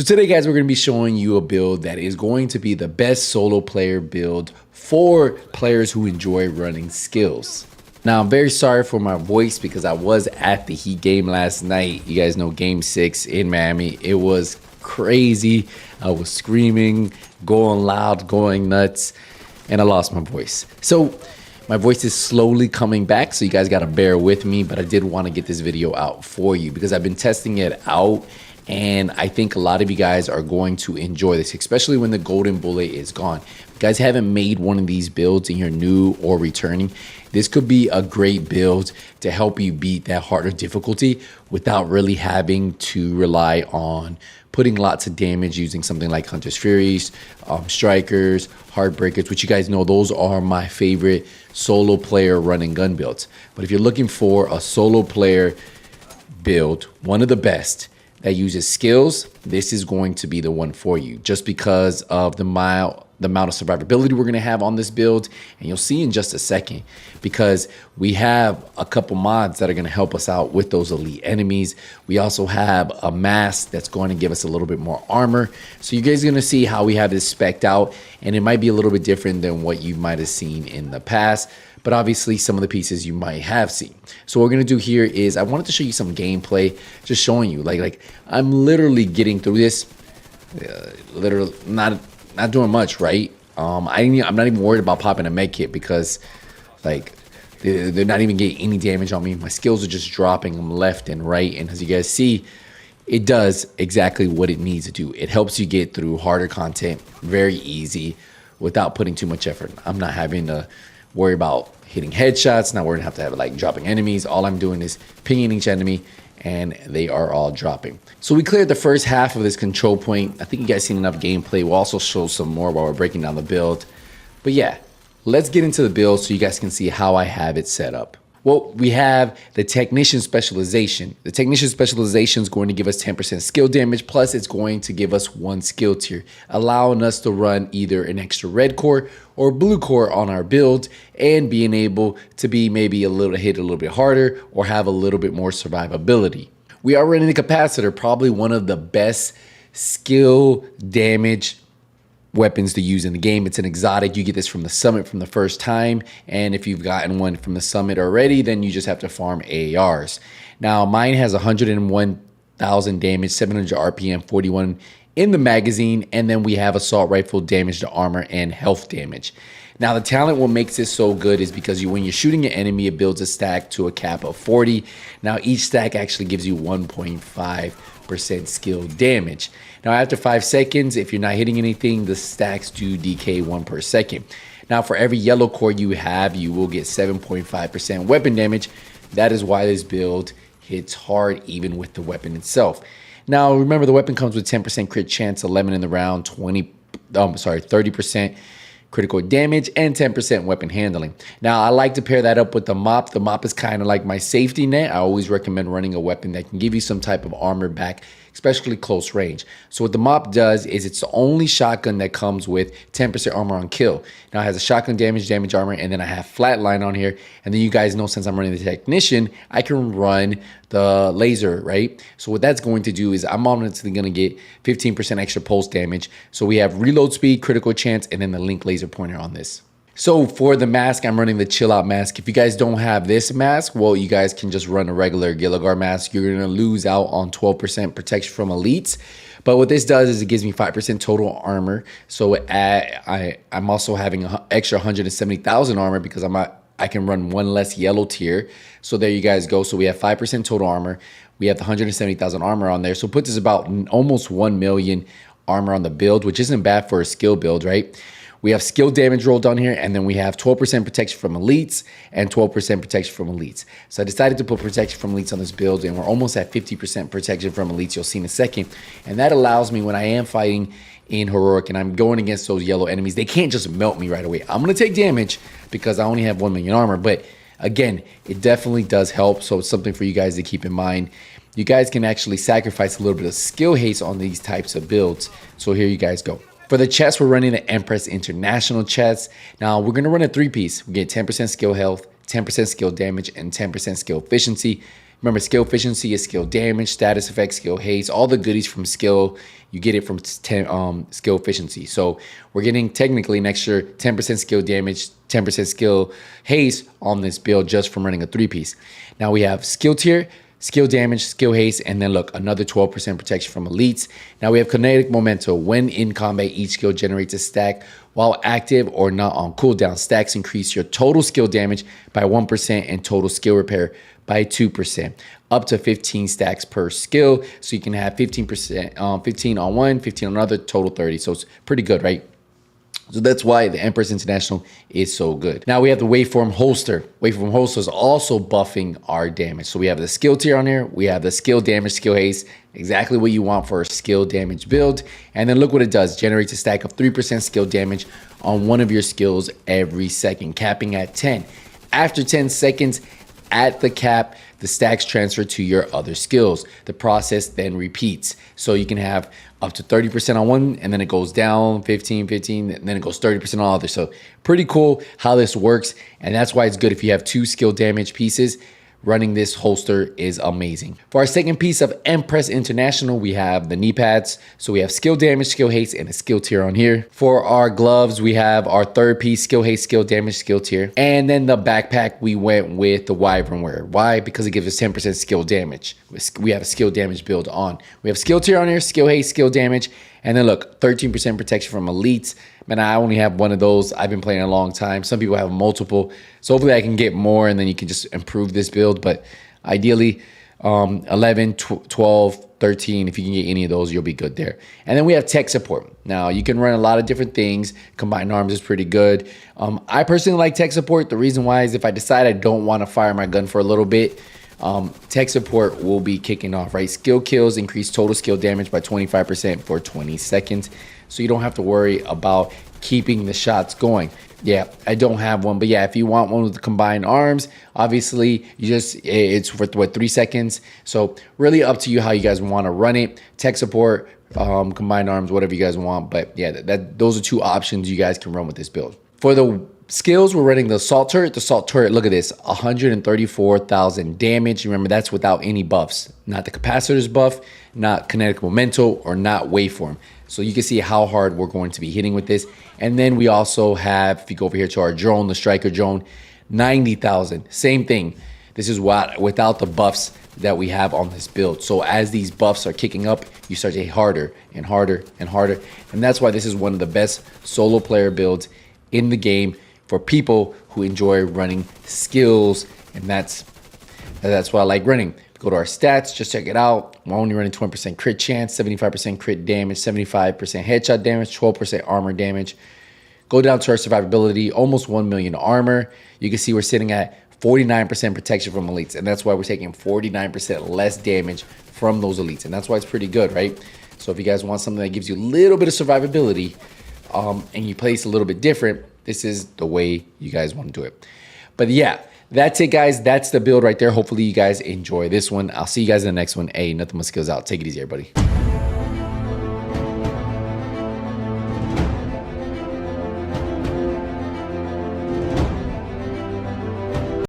So today, guys, we're going to be showing you a build that is going to be the best solo player build for players who enjoy running skills. Now, I'm very sorry for my voice because I was at the Heat game last night. You guys know Game 6 in Miami. It was crazy. I was screaming, going loud, going nuts, and I lost my voice. So my voice is slowly coming back, so you guys got to bear with me, but I did want to get this video out for you because I've been testing it out. And I think a lot of you guys are going to enjoy this, especially when the golden bullet is gone. If you guys haven't made one of these builds and you're new or returning, this could be a great build to help you beat that harder difficulty without really having to rely on putting lots of damage using something like Hunter's Furies, Strikers, Heartbreakers, which you guys know those are my favorite solo player running gun builds. But if you're looking for a solo player build, one of the best, that uses skills, this is going to be the one for you just because of the amount of survivability we're going to have on this build. And you'll see in just a second because we have a couple mods that are going to help us out with those elite enemies. We also have a mask that's going to give us a little bit more armor. So you guys are going to see how we have this spec'd out, and it might be a little bit different than what you might have seen in the past, but obviously some of the pieces you might have seen. So what we're gonna do here is I wanted to show you some gameplay, just showing you like I'm literally getting through this, literally not doing much, right? I'm not even worried about popping a med kit because like they're not even getting any damage on me. My skills are just dropping them left and right, and as you guys see, it does exactly what it needs to do. It helps you get through harder content very easy without putting too much effort. I'm not having to worry about hitting headshots, not worried to have like dropping enemies. All I'm doing is pinging each enemy and they are all dropping. So we cleared the first half of this control point. I think you guys seen enough gameplay. We'll also show some more while we're breaking down the build. But yeah, let's get into the build so you guys can see how I have it set up. Well, we have the technician specialization. The technician specialization is going to give us 10% skill damage, plus it's going to give us 1 skill tier, allowing us to run either an extra red core or blue core on our build and being able to be maybe hit a little bit harder or have a little bit more survivability. We are running the capacitor, probably one of the best skill damage weapons to use in the game. It's an exotic. You get this from the summit from the first time, and if you've gotten one from the summit already, then you just have to farm AARs. Now mine has 101,000 damage, 700 RPM, 41 in the magazine, and then we have assault rifle damage to armor and health damage. Now the talent, what makes this so good is because when you're shooting an enemy, it builds a stack to a cap of 40. Now each stack actually gives you 1.5% skill damage. Now after 5 seconds, if you're not hitting anything, the stacks do decay 1 per second. Now for every yellow core you have, you will get 7.5% weapon damage. That is why this build hits hard even with the weapon itself. Now remember, the weapon comes with 10% crit chance, 11 in the round, 30% critical damage, and 10% weapon handling. Now I like to pair that up with the mop. The mop is kind of like my safety net. I always recommend running a weapon that can give you some type of armor back, especially close range. So what the mop does is it's the only shotgun that comes with 10% armor on kill. Now it has a shotgun damage armor, and then I have flatline on here. And then you guys know, since I'm running the technician, I can run the laser, right? So what that's going to do is I'm honestly going to get 15% extra pulse damage. So we have reload speed, critical chance, and then the link laser pointer on this. So for the mask, I'm running the chill out mask. If you guys don't have this mask, well, you guys can just run a regular Gilligar mask. You're gonna lose out on 12% protection from elites. But what this does is it gives me 5% total armor. So I'm also having an extra 170,000 armor because I can run 1 less yellow tier. So there you guys go. So we have 5% total armor. We have the 170,000 armor on there. So it puts us about almost 1 million armor on the build, which isn't bad for a skill build, right? We have skill damage rolled down here, and then we have 12% protection from elites and 12% protection from elites. So I decided to put protection from elites on this build, and we're almost at 50% protection from elites. You'll see in a second. And that allows me, when I am fighting in heroic and I'm going against those yellow enemies, they can't just melt me right away. I'm going to take damage because I only have 1 million armor. But again, it definitely does help. So it's something for you guys to keep in mind. You guys can actually sacrifice a little bit of skill haste on these types of builds. So here you guys go. For the chest, we're running the Empress International chest. Now, we're going to run a 3-piece. We get 10% skill health, 10% skill damage, and 10% skill efficiency. Remember, skill efficiency is skill damage, status effect, skill haste, all the goodies from skill. You get it from skill efficiency. So we're getting technically an extra 10% skill damage, 10% skill haste on this build just from running a 3-piece. Now we have skill tier, skill damage, skill haste, and then look, another 12% protection from elites. Now we have kinetic momentum. When in combat, each skill generates a stack while active or not on cooldown. Stacks increase your total skill damage by 1% and total skill repair by 2%, up to 15 stacks per skill. So you can have 15%, 15 on one, 15 on another, total 30. So it's pretty good, right? So that's why the Empress International is so good. Now we have the Waveform Holster. Waveform Holster is also buffing our damage. So we have the skill tier on here. We have the skill damage, skill haste, exactly what you want for a skill damage build. And then look what it does. Generates a stack of 3% skill damage on one of your skills every second, capping at 10. After 10 seconds at the cap, the stacks transfer to your other skills. The process then repeats. So you can have up to 30% on one, and then it goes down 15, and then it goes 30% on others. So pretty cool how this works. And that's why it's good if you have 2 skill damage pieces. Running this holster is amazing. For our second piece of Empress International, we have the knee pads. So we have skill damage, skill haste, and a skill tier on here. For our gloves, we have our third piece, skill haste, skill damage, skill tier. And then the backpack, we went with the wyvern wear. Why? Because it gives us 10% skill damage. We have a skill damage build on. We have skill tier on here, skill haste, skill damage. And then look, 13% protection from elites. Man, I only have one of those. I've been playing a long time. Some people have multiple. So hopefully I can get more and then you can just improve this build. But ideally, 11, 12, 13, if you can get any of those, you'll be good there. And then we have tech support. Now, you can run a lot of different things. Combined arms is pretty good. I personally like tech support. The reason why is if I decide I don't want to fire my gun for a little bit, tech support will be kicking off, right? Skill kills increase total skill damage by 25% for 20 seconds. So you don't have to worry about keeping the shots going. Yeah, I don't have one, but yeah, if you want one with the combined arms, obviously it's for what, 3 seconds. So really up to you how you guys want to run it. Tech support, combined arms, whatever you guys want. But yeah, those are 2 options you guys can run with this build. For the skills, we're running the assault turret. The assault turret, look at this, 134,000 damage. Remember, that's without any buffs, not the capacitor's buff, not kinetic momentum, or not waveform. So you can see how hard we're going to be hitting with this. And then we also have, if you go over here to our drone, the striker drone, 90,000, same thing. This is what without the buffs that we have on this build. So as these buffs are kicking up, you start to hit harder and harder and harder. And that's why this is one of the best solo player builds in the game for people who enjoy running skills. And that's why I like running. Go to our stats, just check it out. We're only running 20% crit chance, 75% crit damage, 75% headshot damage, 12% armor damage. Go down to our survivability, almost 1 million armor. You can see we're sitting at 49% protection from elites. And that's why we're taking 49% less damage from those elites. And that's why it's pretty good, right? So if you guys want something that gives you a little bit of survivability and you play this a little bit different, this is the way you guys want to do it. But yeah, that's it, guys. That's the build right there. Hopefully you guys enjoy this one. I'll see you guys in the next one. Hey, nothing but skills out. Take it easy, everybody.